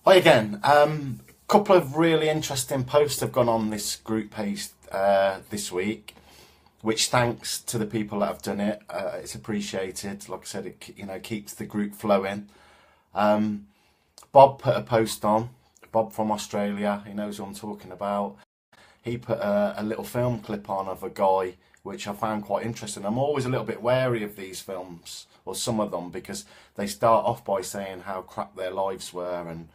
Hi again. Couple of really interesting posts have gone on this group page this week, which thanks to the people that have done it. It's appreciated. Like I said, it keeps the group flowing. Um, Bob put a post on. Bob from Australia, he knows what I'm talking about. He put a little film clip on of a guy, which I found quite interesting. I'm always a little bit wary of these films, or some of them, because they start off by saying how crap their lives were, and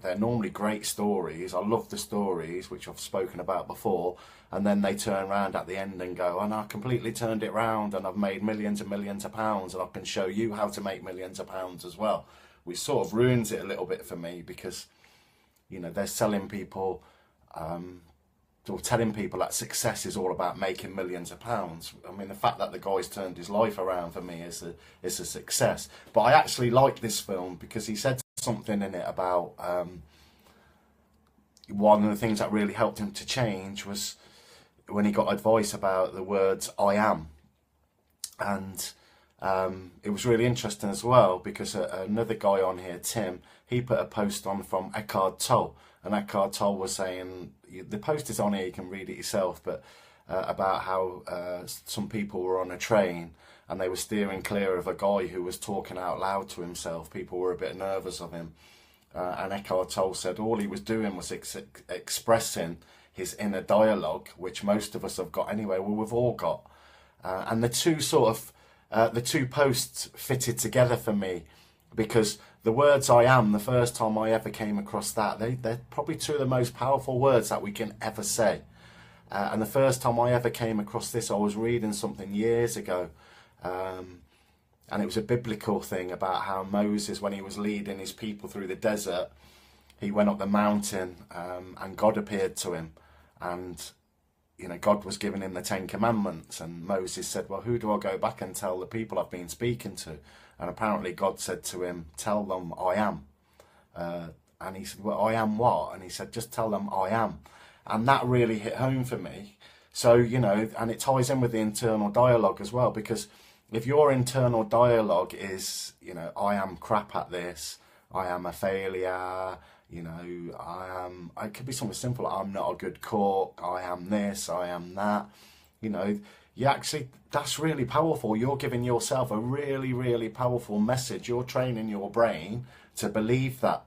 they're normally great stories. I love the stories, which I've spoken about before, and then they turn around at the end and go, and I completely turned it round and I've made millions and millions of pounds and I can show you how to make millions of pounds as well, which sort of ruins it a little bit for me because, they're selling people, or telling people that success is all about making millions of pounds. I mean, the fact that the guy's turned his life around for me is a success. But I actually like this film because he said something in it about one of the things that really helped him to change was when he got advice about the words "I am," and it was really interesting as well because another guy on here, Tim, he put a post on from Eckhart Tolle, and Eckhart Tolle was saying, the post is on here, you can read it yourself, but about how some people were on a train and they were steering clear of a guy who was talking out loud to himself. People were a bit nervous of him. And Eckhart Tolle said all he was doing was expressing his inner dialogue, which most of us have got anyway. Well, we've all got. And the two posts fitted together for me because the words "I am," the first time I ever came across that, they're probably two of the most powerful words that we can ever say. And the first time I ever came across this, I was reading something years ago. And it was a biblical thing about how Moses, when he was leading his people through the desert, he went up the mountain and God appeared to him. And, God was giving him the Ten Commandments. And Moses said, well, who do I go back and tell the people I've been speaking to? And apparently God said to him, tell them I am. And he said, well, I am what? And he said, just tell them I am. And that really hit home for me. So, and it ties in with the internal dialogue as well, because if your internal dialogue is, I am crap at this, I am a failure, it could be something simple, I'm not a good cook, I am this, I am that, that's really powerful. You're giving yourself a really, really powerful message. You're training your brain to believe that.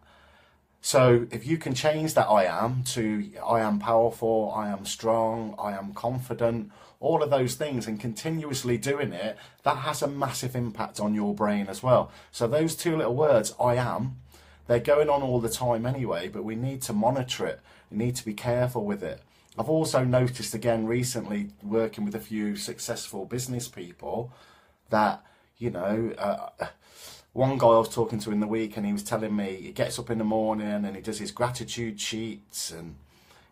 So if you can change that "I am" to "I am powerful, I am strong, I am confident," all of those things, and continuously doing it, that has a massive impact on your brain as well. So those two little words, "I am," they're going on all the time anyway, but we need to monitor it. We need to be careful with it. I've also noticed again recently, working with a few successful business people, that, one guy I was talking to in the week, and he was telling me he gets up in the morning and he does his gratitude sheets and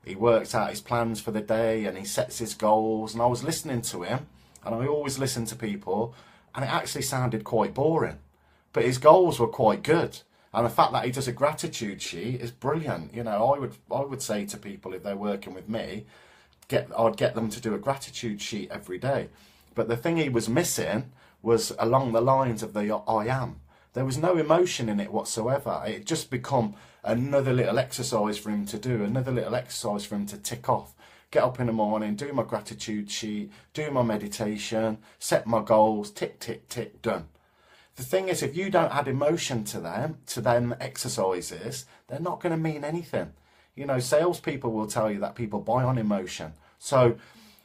he works out his plans for the day and he sets his goals. And I was listening to him, and I always listen to people, and it actually sounded quite boring, but his goals were quite good. And the fact that he does a gratitude sheet is brilliant. I would say to people, if they're working with me, I'd get them to do a gratitude sheet every day. But the thing he was missing was along the lines of the "I am." There was no emotion in it whatsoever. It just become another little exercise for him to do, another little exercise for him to tick off. Get up in the morning, do my gratitude sheet, do my meditation, set my goals, tick, tick, tick, done. The thing is, if you don't add emotion to them exercises, they're not going to mean anything. Salespeople will tell you that people buy on emotion. So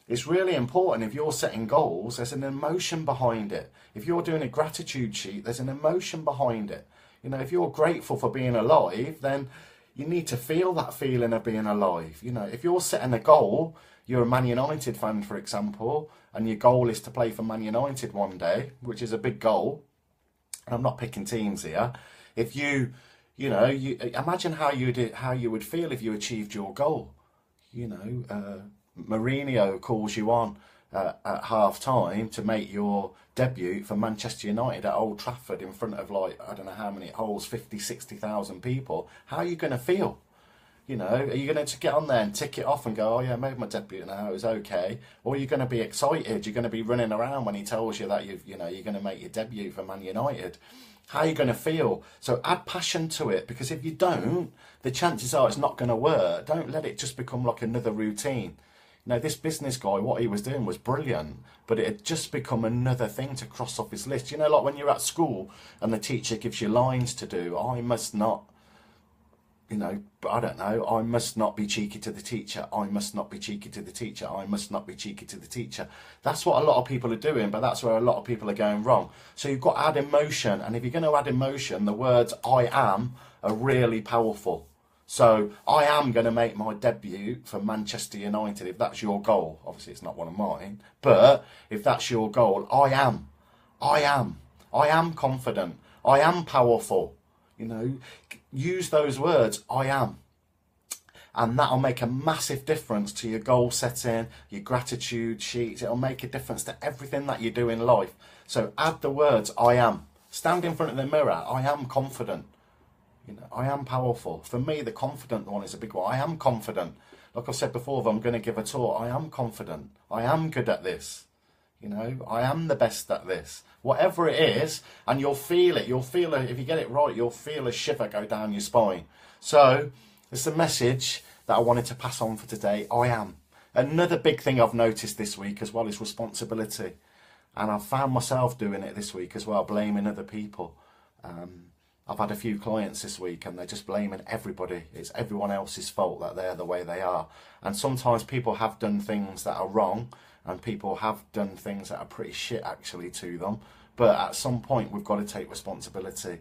it's really important, if you're setting goals, there's an emotion behind it. If you're doing a gratitude sheet, there's an emotion behind it. If you're grateful for being alive, then you need to feel that feeling of being alive. If you're setting a goal, you're a Man United fan, for example, and your goal is to play for Man United one day, which is a big goal. And I'm not picking teams here. If you imagine how you would feel if you achieved your goal. Mourinho calls you on at half time to make your debut for Manchester United at Old Trafford in front of, I don't know how many holes, 50, 60,000 people. How are you going to feel? You know, are you going to get on there and tick it off and go, oh yeah, I made my debut now, it was okay? Or are you going to be excited? You're going to be running around when he tells you that you're going to make your debut for Man United. How are you going to feel? So add passion to it, because if you don't, the chances are it's not going to work. Don't let it just become like another routine. You know, this business guy, what he was doing was brilliant, but it had just become another thing to cross off his list. You know, like when you're at school and the teacher gives you lines to do, I must not, you know, I don't know, I must not be cheeky to the teacher. I must not be cheeky to the teacher. I must not be cheeky to the teacher. That's what a lot of people are doing, but that's where a lot of people are going wrong. So you've got to add emotion. And if you're going to add emotion, the words I am are really powerful. So I am going to make my debut for Manchester United, if that's your goal. Obviously, it's not one of mine. But if that's your goal, I am confident. I am powerful. You know, use those words, I am. And that'll make a massive difference to your goal setting, your gratitude sheets. It'll make a difference to everything that you do in life. So add the words, I am. Stand in front of the mirror, I am confident. You know, I am powerful. For me, the confident one is a big one. I am confident. Like I've said before, if I'm going to give a talk, I am confident. I am good at this. You know, I am the best at this. Whatever it is, and you'll feel it. You'll feel it. If you get it right, you'll feel a shiver go down your spine. So, it's the message that I wanted to pass on for today. I am. Another big thing I've noticed this week as well is responsibility. And I've found myself doing it this week as well, blaming other people. I've had a few clients this week and they're just blaming everybody. It's everyone else's fault that they're the way they are. And sometimes people have done things that are wrong, and people have done things that are pretty shit actually to them. But at some point we've got to take responsibility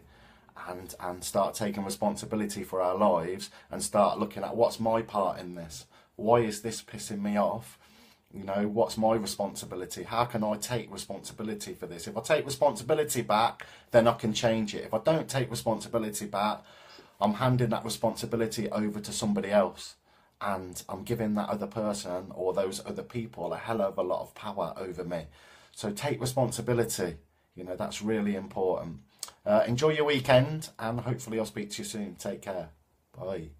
and start taking responsibility for our lives and start looking at what's my part in this. Why is this pissing me off? You know, what's my responsibility? How can I take responsibility for this? If I take responsibility back, then I can change it. If I don't take responsibility back, I'm handing that responsibility over to somebody else. And I'm giving that other person or those other people a hell of a lot of power over me. So take responsibility. You know, that's really important. Enjoy your weekend, and hopefully I'll speak to you soon. Take care. Bye.